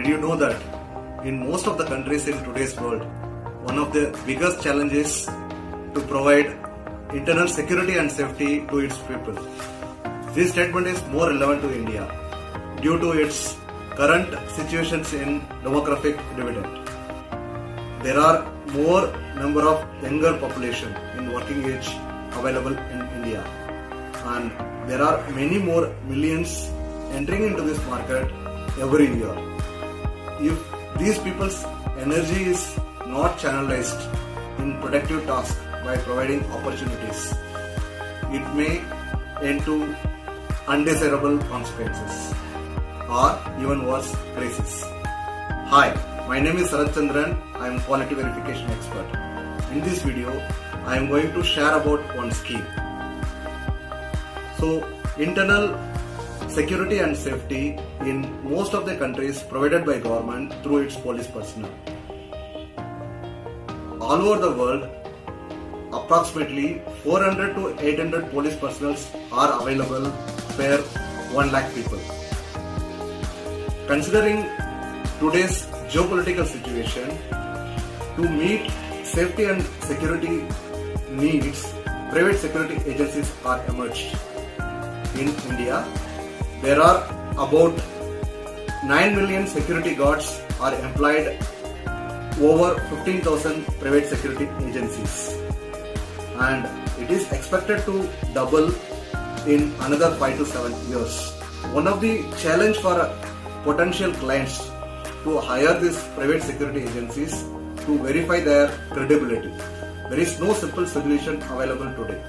Did you know that in most of the countries in today's world, one of the biggest challenges to provide internal security and safety to its people? This statement is more relevant to India due to its current situations in demographic dividend. There are more number of younger population in working age available in India, and there are many more millions entering into this market every year. If these people's energy is not channelized in productive tasks by providing opportunities, it may end to undesirable consequences or even worse, crisis. Hi, my name is Sarath Chandran. I am quality verification expert. In this video, I am going to share about one scheme. So, internal security and safety in most of the countries provided by government through its police personnel. All over the world, approximately 400 to 800 police personnel are available per 1 lakh people. Considering today's geopolitical situation, to meet safety and security needs, private security agencies are emerged. In India, there are about 9 million security guards are employed over 15,000 private security agencies, and it is expected to double in another 5 to 7 years. One of the challenge for potential clients to hire these private security agencies to verify their credibility. There is no simple solution available today.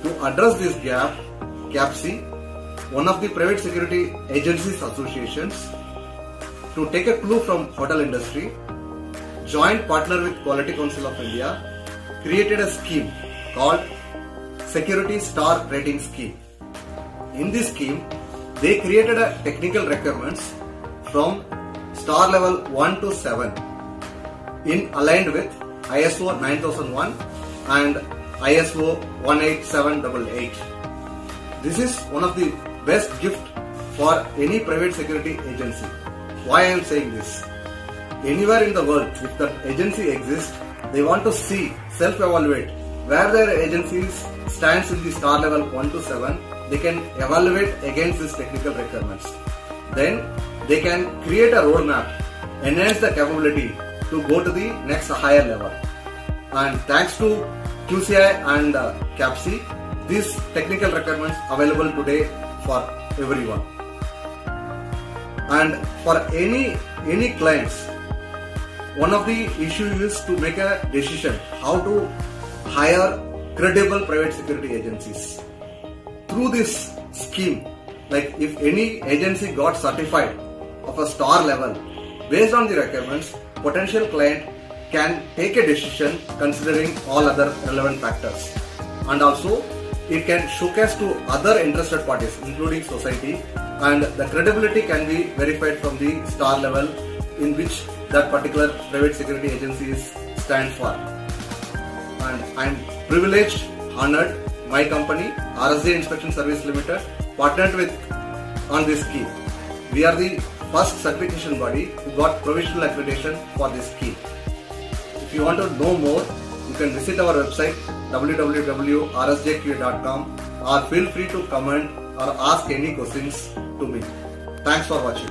To address this gap, CAPSI, one of the private security agencies associations, to take a clue from hotel industry, joint partner with Quality Council of India, created a scheme called Security Star Rating Scheme. In this scheme, they created a technical requirements from star level 1 to 7 in aligned with ISO 9001 and ISO 18788. This is one of the best gift for any private security agency. Why I am saying this? Anywhere in the world, if that agency exists, they want to see, self-evaluate where their agencies stands in the star level 1 to 7. They can evaluate against these technical requirements. Then they can create a roadmap, enhance the capability to go to the next higher level. And thanks to QCI and CAPSI, these technical requirements available today for everyone. And for any clients, one of the issues is to make a decision how to hire credible private security agencies. Through this scheme, like if any agency got certified of a star level, based on the requirements, potential client can take a decision considering all other relevant factors. And also, it can showcase to other interested parties, including society, and the credibility can be verified from the star level in which that particular private security agency stands for. And I am privileged, honored, my company, RSJ Inspection Service Limited, partnered with on this scheme. We are the first certification body who got provisional accreditation for this scheme. If you want to know more, you can visit our website www.rsjqa.com or feel free to comment or ask any questions to me. Thanks for watching.